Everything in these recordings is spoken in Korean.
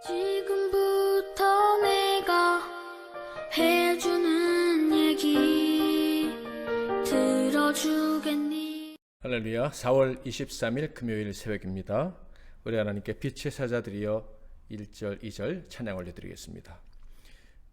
지금부터 내가 해주는 얘기 들어주겠니? 할렐루야. 4월 23일 금요일 새벽입니다. 우리 하나님께 빛의 사자들이여 1절 2절 찬양 올려드리겠습니다.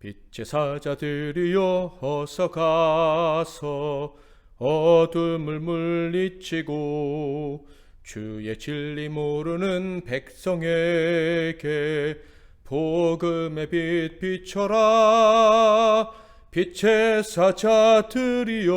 빛의 사자들이여 어서 가서 어둠을 물리치고 주의 진리 모르는 백성에게 복음의 빛 비춰라. 빛의 사자들이여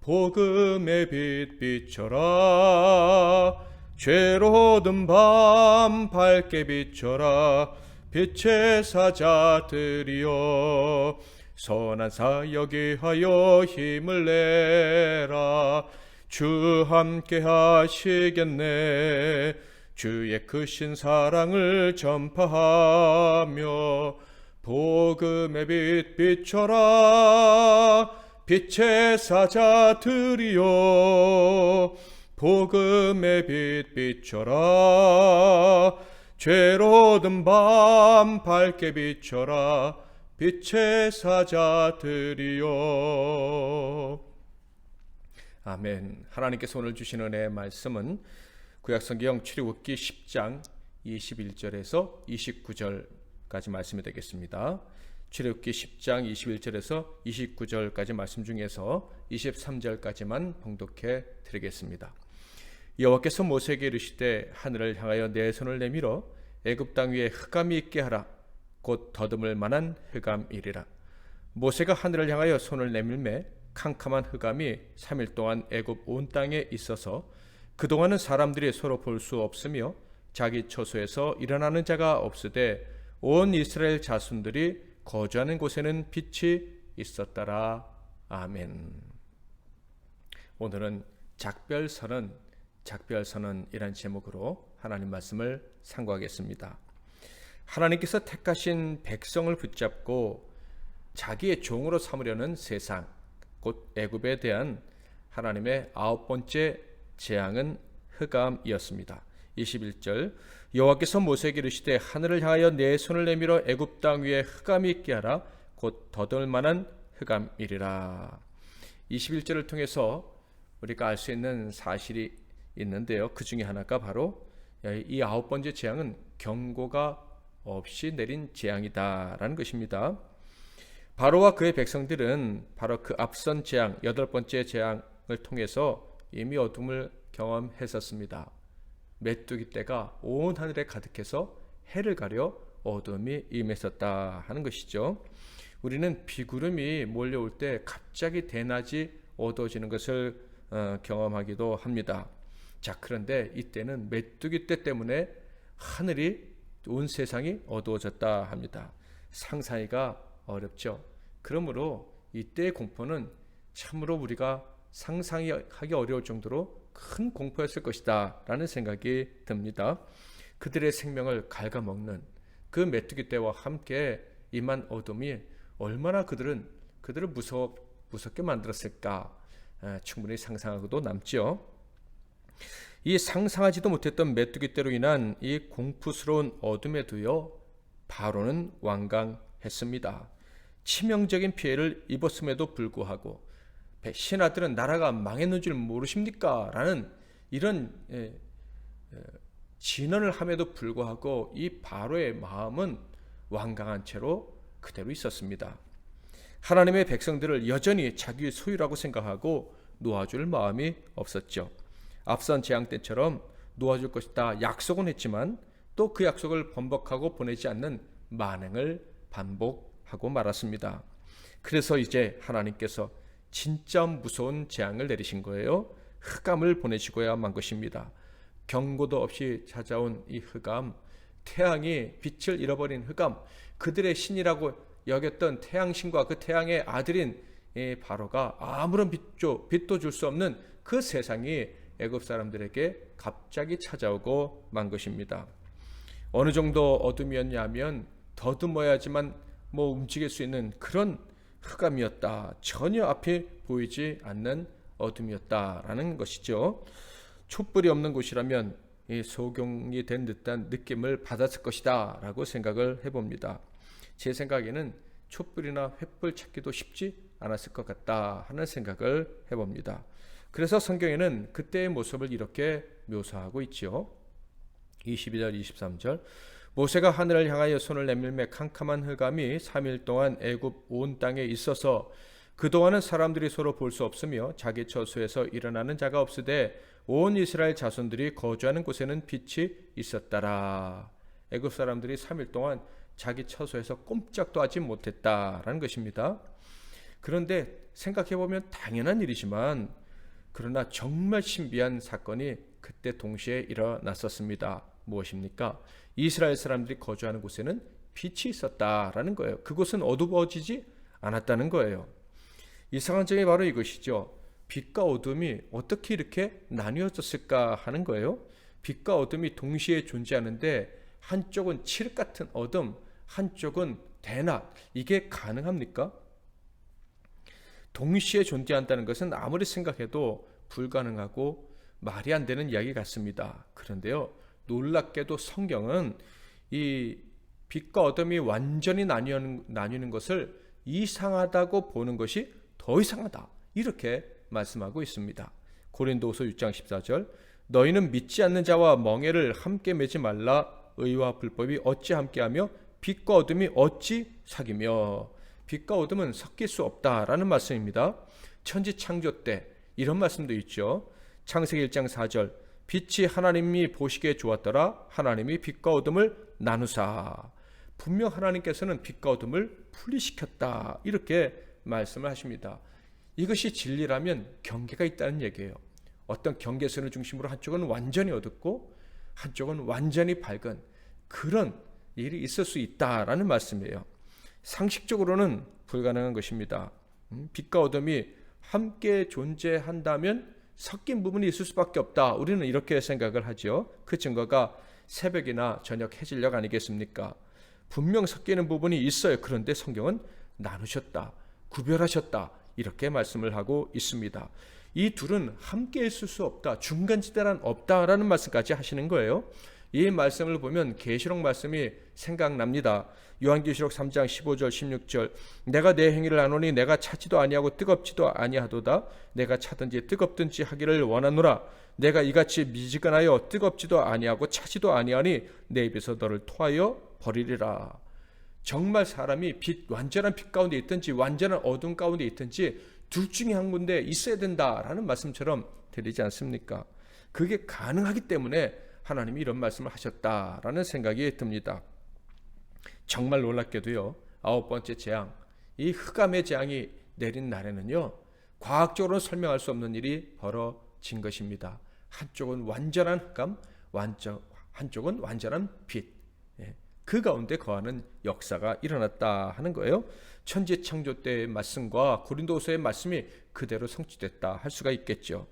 복음의 빛 비춰라. 죄로든 밤 밝게 비춰라. 빛의 사자들이여 선한 사역에 하여 힘을 내라. 주 함께 하시겠네. 주의 크신 사랑을 전파하며 복음의 빛 비춰라. 빛의 사자들이여 복음의 빛 비춰라. 죄로든 밤 밝게 비춰라. 빛의 사자들이여. 아멘. 하나님께서 오늘 주신 은혜의 말씀은 구약성경 출애굽기 10장 21절에서 29절까지 말씀이 되겠습니다. 출애굽기 10장 21절에서 29절까지 말씀 중에서 23절까지만 봉독해 드리겠습니다. 여호와께서 모세에게 이르시되 하늘을 향하여 내 손을 내밀어 애굽 땅 위에 흑암이 있게 하라. 곧 더듬을 만한 흑암이리라. 모세가 하늘을 향하여 손을 내밀매 캄캄한 흑암이 3일 동안 애굽 온 땅에 있어서 그동안은 사람들이 서로 볼 수 없으며 자기 처소에서 일어나는 자가 없으되 온 이스라엘 자손들이 거주하는 곳에는 빛이 있었더라. 아멘. 오늘은 작별선언이란 제목으로 하나님 말씀을 상고하겠습니다. 하나님께서 택하신 백성을 붙잡고 자기의 종으로 삼으려는 세상, 곧 애굽에 대한 하나님의 9번째 재앙은 흑암이었습니다. 21절 여호와께서 모세에게 이르시되 하늘을 향하여 내 손을 내밀어 애굽 땅 위에 흑암이 있게 하라. 곧 더듬을 만한 흑암이리라. 21절을 통해서 우리가 알 수 있는 사실이 있는데요. 그 중에 하나가 바로 이 9번째 재앙은 경고가 없이 내린 재앙이다라는 것입니다. 바로와 그의 백성들은 바로 그 앞선 재앙, 8번째 재앙을 통해서 이미 어둠을 경험했었습니다. 메뚜기 떼가 온 하늘에 가득해서 해를 가려 어둠이 임했었다 하는 것이죠. 우리는 비구름이 몰려올 때 갑자기 대낮이 어두워지는 것을 경험하기도 합니다. 자, 그런데 이때는 메뚜기 떼 때문에 하늘이 온 세상이 어두워졌다 합니다. 상상하기가 어렵죠. 그러므로 이때의 공포는 참으로 우리가 상상하기 어려울 정도로 큰 공포였을 것이다 라는 생각이 듭니다. 그들의 생명을 갉아먹는 그 메뚜기 떼와 함께 임한 어둠이 얼마나 그들을 무섭게 만들었을까 충분히 상상하고도 남죠. 이 상상하지도 못했던 메뚜기 떼로 인한 이 공포스러운 어둠에도요 바로는 완강했습니다. 치명적인 피해를 입었음에도 불구하고 신하들은 나라가 망했는 줄 모르십니까? 라는 이런 진언을 함에도 불구하고 이 바로의 마음은 완강한 채로 그대로 있었습니다. 하나님의 백성들을 여전히 자기의 소유라고 생각하고 놓아줄 마음이 없었죠. 앞선 재앙 때처럼 놓아줄 것이다 약속은 했지만 또 그 약속을 번복하고 보내지 않는 만행을 반복하고 말았습니다. 그래서 이제 하나님께서 진짜 무서운 재앙을 내리신 거예요. 흑암을 보내시고야만 것입니다. 경고도 없이 찾아온 이 흑암, 태양이 빛을 잃어버린 흑암, 그들의 신이라고 여겼던 태양신과 그 태양의 아들인 바로가 아무런 빛도 줄 수 없는 그 세상이 애굽 사람들에게 갑자기 찾아오고 만 것입니다. 어느 정도 어둠이었냐면 더듬어야지만 움직일 수 있는 그런 흑암이었다. 전혀 앞이 보이지 않는 어둠이었다라는 것이죠. 촛불이 없는 곳이라면 이 소경이 된 듯한 느낌을 받았을 것이다 라고 생각을 해봅니다. 제 생각에는 촛불이나 횃불 찾기도 쉽지 않았을 것 같다 하는 생각을 해봅니다. 그래서 성경에는 그때의 모습을 이렇게 묘사하고 있죠. 22절 23절 모세가 하늘을 향하여 손을 내밀매 캄캄한 흑암이 3일 동안 애굽 온 땅에 있어서 그동안은 사람들이 서로 볼 수 없으며 자기 처소에서 일어나는 자가 없으되 온 이스라엘 자손들이 거주하는 곳에는 빛이 있었더라. 애굽 사람들이 3일 동안 자기 처소에서 꼼짝도 하지 못했다라는 것입니다. 그런데 생각해보면 당연한 일이지만 그러나 정말 신비한 사건이 그때 동시에 일어났었습니다. 무엇입니까? 이스라엘 사람들이 거주하는 곳에는 빛이 있었다라는 거예요. 그곳은 어두워지지 않았다는 거예요. 이상한 점이 바로 이것이죠. 빛과 어둠이 어떻게 이렇게 나뉘어졌을까 하는 거예요. 빛과 어둠이 동시에 존재하는데 한쪽은 칠흑 같은 어둠, 한쪽은 대낮. 이게 가능합니까? 동시에 존재한다는 것은 아무리 생각해도 불가능하고 말이 안 되는 이야기 같습니다. 그런데요, 놀랍게도 성경은 이 빛과 어둠이 완전히 나뉘는 것을 이상하다고 보는 것이 더 이상하다, 이렇게 말씀하고 있습니다. 고린도후서 6장 14절 너희는 믿지 않는 자와 멍에를 함께 매지 말라. 의와 불법이 어찌 함께하며 빛과 어둠이 어찌 사귀며. 빛과 어둠은 섞일 수 없다라는 말씀입니다. 천지 창조 때 이런 말씀도 있죠. 창세기 1장 4절 빛이 하나님이 보시기에 좋았더라. 하나님이 빛과 어둠을 나누사. 분명 하나님께서는 빛과 어둠을 분리시켰다, 이렇게 말씀을 하십니다. 이것이 진리라면 경계가 있다는 얘기예요. 어떤 경계선을 중심으로 한쪽은 완전히 어둡고 한쪽은 완전히 밝은 그런 일이 있을 수 있다라는 말씀이에요. 상식적으로는 불가능한 것입니다. 빛과 어둠이 함께 존재한다면 섞인 부분이 있을 수밖에 없다. 우리는 이렇게 생각을 하죠. 그 증거가 새벽이나 저녁 해질녘 아니겠습니까? 분명 섞이는 부분이 있어요. 그런데 성경은 나누셨다, 구별하셨다, 이렇게 말씀을 하고 있습니다. 이 둘은 함께 있을 수 없다, 중간지대란 없다라는 말씀까지 하시는 거예요. 이 말씀을 보면 계시록 말씀이 생각납니다. 요한계시록 3장 15절 16절 내가 내 행위를 아노니 내가 차지도 아니하고 뜨겁지도 아니하도다. 내가 차든지 뜨겁든지 하기를 원하노라. 내가 이같이 미지근하여 뜨겁지도 아니하고 차지도 아니하니 내 입에서 너를 토하여 버리리라. 정말 사람이 완전한 빛 가운데 있든지 완전한 어둠 가운데 있든지 둘 중에 한 군데 있어야 된다라는 말씀처럼 들리지 않습니까? 그게 가능하기 때문에 하나님이 이런 말씀을 하셨다라는 생각이 듭니다. 정말 놀랍게도요, 9번째 재앙, 이 흑암의 재앙이 내린 날에는요, 과학적으로 설명할 수 없는 일이 벌어진 것입니다. 한쪽은 완전한 흑암, 한쪽은 완전한 빛, 그 가운데 거하는 역사가 일어났다 하는 거예요. 천지 창조 때의 말씀과 고린도후서의 말씀이 그대로 성취됐다 할 수가 있겠죠.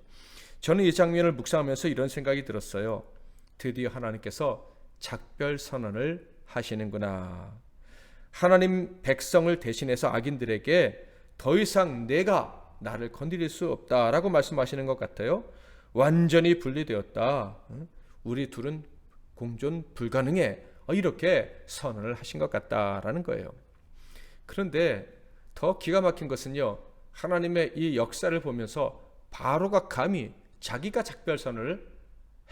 저는 이 장면을 묵상하면서 이런 생각이 들었어요. 드디어 하나님께서 작별 선언을 하시는구나. 하나님 백성을 대신해서 악인들에게 더 이상 내가 나를 건드릴 수 없다라고 말씀하시는 것 같아요. 완전히 분리되었다. 우리 둘은 공존 불가능해. 이렇게 선언을 하신 것 같다라는 거예요. 그런데 더 기가 막힌 것은요, 하나님의 이 역사를 보면서 바로가 감히 자기가 작별 선언을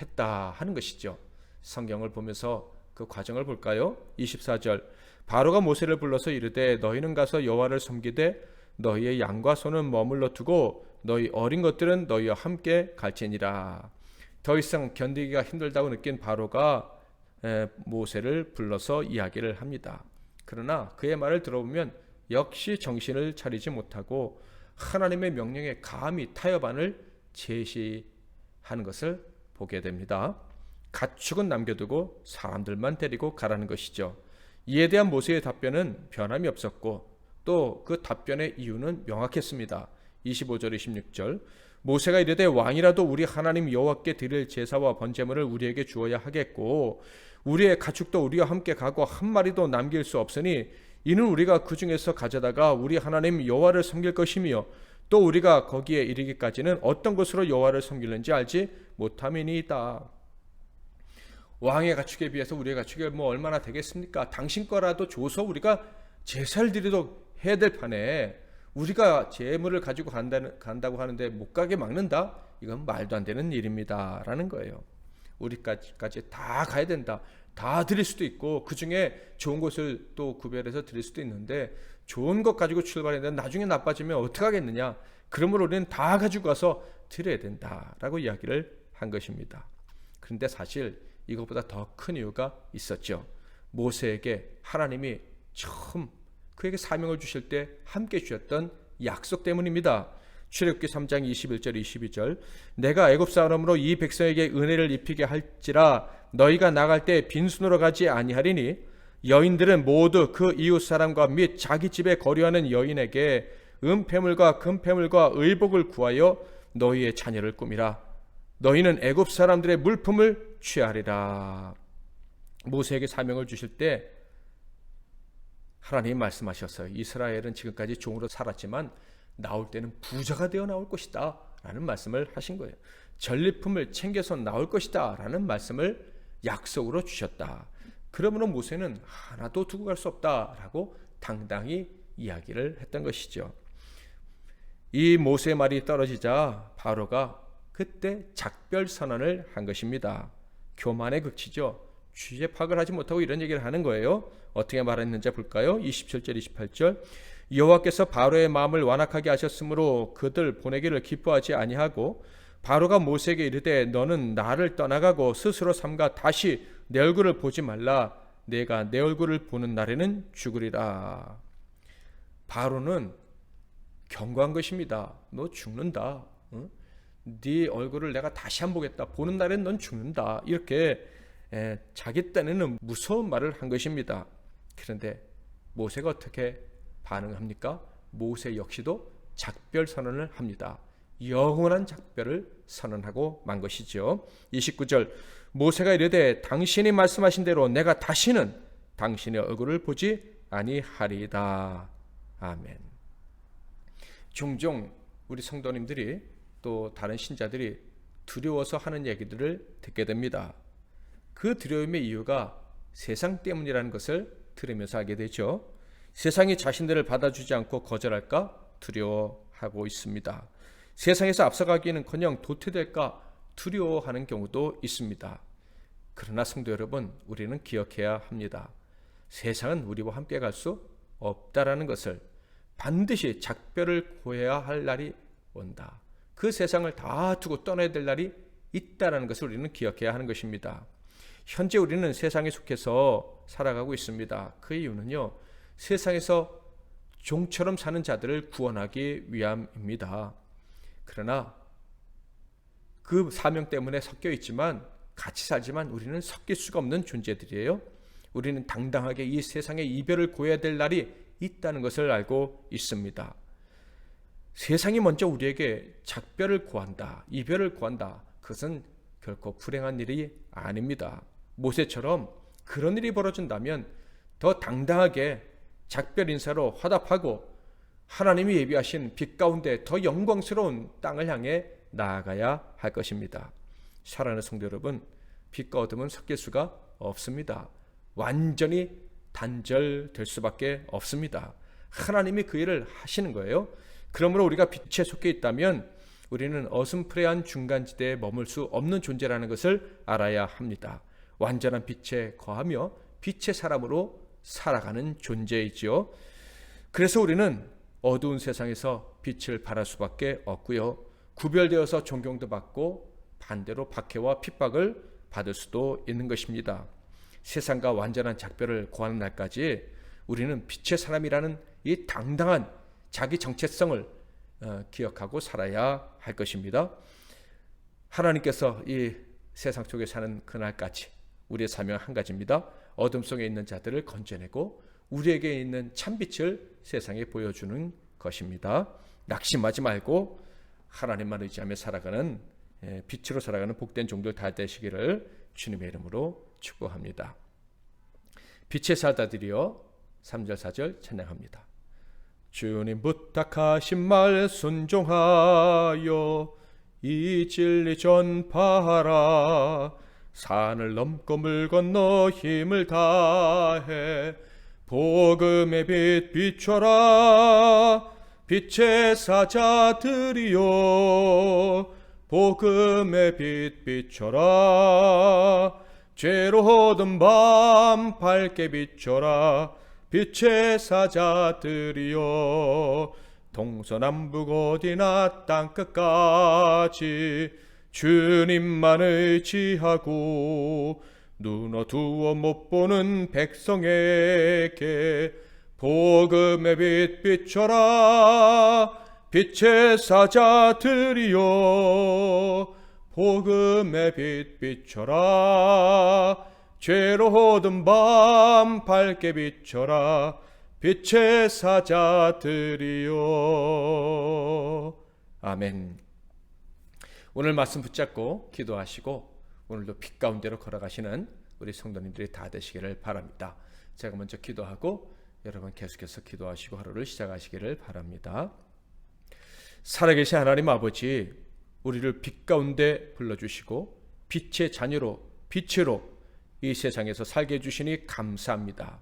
했다 하는 것이죠. 성경을 보면서 그 과정을 볼까요? 24절 바로가 모세를 불러서 이르되 너희는 가서 여호와를 섬기되 너희의 양과 소는 머물러 두고 너희 어린 것들은 너희와 함께 갈지니라. 더 이상 견디기가 힘들다고 느낀 바로가 모세를 불러서 이야기를 합니다. 그러나 그의 말을 들어보면 역시 정신을 차리지 못하고 하나님의 명령에 감히 타협안을 제시하는 것을 보게 됩니다. 가축은 남겨두고 사람들만 데리고 가라는 것이죠. 이에 대한 모세의 답변은 변함이 없었고 또 그 답변의 이유는 명확했습니다. 25절 26절 모세가 이르되 왕이라도 우리 하나님 여호와께 드릴 제사와 번제물을 우리에게 주어야 하겠고 우리의 가축도 우리와 함께 가고 한 마리도 남길 수 없으니 이는 우리가 그 중에서 가져다가 우리 하나님 여호와를 섬길 것이며 또 우리가 거기에 이르기까지는 어떤 것으로 여호와를 섬기는지 알지 못함이니이다. 왕의 가축에 비해서 우리의 가축이 뭐 얼마나 되겠습니까? 당신 거라도 줘서 우리가 제사를 드리도록 해야 될 판에 우리가 제물을 가지고 간다고 하는데 못 가게 막는다? 이건 말도 안 되는 일입니다 라는 거예요. 우리까지 다 가야 된다. 다 드릴 수도 있고 그 중에 좋은 것을 또 구별해서 드릴 수도 있는데 좋은 것 가지고 출발했는데 나중에 나빠지면 어떡하겠느냐. 그러므로 우리는 다 가지고 가서 드려야 된다라고 이야기를 한 것입니다. 그런데 사실 이것보다 더 큰 이유가 있었죠. 모세에게 하나님이 처음 그에게 사명을 주실 때 함께 주셨던 약속 때문입니다. 출애굽기 3장 21절 22절 내가 애굽 사람으로 이 백성에게 은혜를 입히게 할지라 너희가 나갈 때 빈손으로 가지 아니하리니 여인들은 모두 그 이웃 사람과 및 자기 집에 거류하는 여인에게 은폐물과 금폐물과 의복을 구하여 너희의 자녀를 꾸미라. 너희는 애굽 사람들의 물품을 취하리라. 모세에게 사명을 주실 때 하나님이 말씀하셨어요. 이스라엘은 지금까지 종으로 살았지만 나올 때는 부자가 되어 나올 것이다 라는 말씀을 하신 거예요. 전리품을 챙겨서 나올 것이다 라는 말씀을 약속으로 주셨다. 그러므로 모세는 하나도 두고 갈 수 없다 라고 당당히 이야기를 했던 것이죠. 이 모세의 말이 떨어지자 바로가 그때 작별 선언을 한 것입니다. 교만의 극치죠. 주제 파악을 하지 못하고 이런 얘기를 하는 거예요. 어떻게 말했는지 볼까요? 27절 28절 여호와께서 바로의 마음을 완악하게 하셨으므로 그들 보내기를 기뻐하지 아니하고 바로가 모세에게 이르되 너는 나를 떠나가고 스스로 삼가 다시 내 얼굴을 보지 말라. 내가 내 얼굴을 보는 날에는 죽으리라. 바로는 경고한 것입니다. 너 죽는다. 응? 네 얼굴을 내가 다시 안 보겠다. 보는 날엔 넌 죽는다. 이렇게 자기 딴에는 무서운 말을 한 것입니다. 그런데 모세가 어떻게 반응합니까? 모세 역시도 작별 선언을 합니다. 영원한 작별을 선언하고 만 것이죠. 29절 모세가 이르되 당신이 말씀하신 대로 내가 다시는 당신의 얼굴을 보지 아니하리이다. 아멘. 종종 우리 성도님들이 또 다른 신자들이 두려워서 하는 얘기들을 듣게 됩니다. 그 두려움의 이유가 세상 때문이라는 것을 들으면서 알게 되죠. 세상이 자신들을 받아주지 않고 거절할까 두려워하고 있습니다. 세상에서 앞서가기는커녕 도태될까 두려워하는 경우도 있습니다. 그러나 성도 여러분, 우리는 기억해야 합니다. 세상은 우리와 함께 갈 수 없다라는 것을, 반드시 작별을 고해야 할 날이 온다. 그 세상을 다 두고 떠나야 될 날이 있다라는 것을 우리는 기억해야 하는 것입니다. 현재 우리는 세상에 속해서 살아가고 있습니다. 그 이유는요, 세상에서 종처럼 사는 자들을 구원하기 위함입니다. 그러나 그 사명 때문에 섞여 있지만, 같이 살지만 우리는 섞일 수가 없는 존재들이에요. 우리는 당당하게 이 세상의 이별을 고해야 될 날이 있다는 것을 알고 있습니다. 세상이 먼저 우리에게 작별을 구한다, 이별을 구한다. 그것은 결코 불행한 일이 아닙니다. 모세처럼 그런 일이 벌어진다면 더 당당하게 작별 인사로 화답하고 하나님이 예비하신 빛 가운데 더 영광스러운 땅을 향해 나아가야 할 것입니다. 사랑하는 성도 여러분, 빛과 어둠은 섞일 수가 없습니다. 완전히 단절될 수밖에 없습니다. 하나님이 그 일을 하시는 거예요. 그러므로 우리가 빛에 속해 있다면 우리는 어슴푸레한 중간지대에 머물 수 없는 존재라는 것을 알아야 합니다. 완전한 빛에 거하며 빛의 사람으로 살아가는 존재이지요. 그래서 우리는 어두운 세상에서 빛을 발할 수밖에 없고요. 구별되어서 존경도 받고 반대로 박해와 핍박을 받을 수도 있는 것입니다. 세상과 완전한 작별을 고하는 날까지 우리는 빛의 사람이라는 이 당당한 자기 정체성을 기억하고 살아야 할 것입니다. 하나님께서 이 세상 속에 사는 그날까지 우리의 사명은 한 가지입니다. 어둠 속에 있는 자들을 건져내고 우리에게 있는 참빛을 세상에 보여주는 것입니다. 낙심하지 말고 하나님만 의지하며 살아가는, 빛으로 살아가는 복된 종들 다 되시기를 주님의 이름으로 축복합니다. 빛의 사다들이여 3절 4절 찬양합니다. 주님 부탁하신 말 순종하여 이 진리 전파하라. 산을 넘고 물 건너 힘을 다해 복음의 빛 비춰라. 빛의 사자들이여 복음의 빛 비춰라. 죄로 어두운 밤 밝게 비춰라. 빛의 사자들이여 동서남북 어디나 땅끝까지 주님만 의지하고 눈 어두워 못 보는 백성에게 복음의 빛 비춰라. 빛의 사자들이여 복음의 빛 비춰라. 죄로 어두운 밤 밝게 비춰라. 빛의 사자들이여. 아멘. 오늘 말씀 붙잡고 기도하시고 오늘도 빛 가운데로 걸어가시는 우리 성도님들이 다 되시기를 바랍니다. 제가 먼저 기도하고 여러분 계속해서 기도하시고 하루를 시작하시기를 바랍니다. 살아계신 하나님 아버지, 우리를 빛 가운데 불러주시고 빛의 자녀로 빛으로 이 세상에서 살게 해주시니 감사합니다.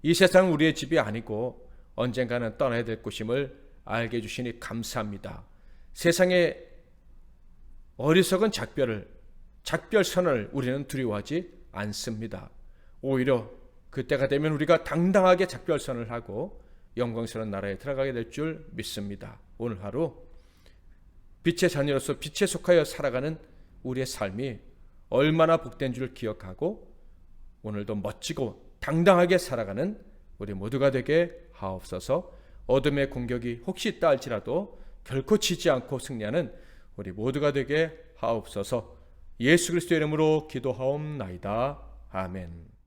이 세상은 우리의 집이 아니고 언젠가는 떠나야 될 곳임을 알게 해주시니 감사합니다. 세상의 어리석은 작별선을 우리는 두려워하지 않습니다. 오히려 그때가 되면 우리가 당당하게 작별선을 하고 영광스러운 나라에 들어가게 될 줄 믿습니다. 오늘 하루 빛의 자녀로서 빛에 속하여 살아가는 우리의 삶이 얼마나 복된 줄 기억하고 오늘도 멋지고 당당하게 살아가는 우리 모두가 되게 하옵소서. 어둠의 공격이 혹시 있다 할지라도 결코 지지 않고 승리하는 우리 모두가 되게 하옵소서. 예수 그리스도의 이름으로 기도하옵나이다. 아멘.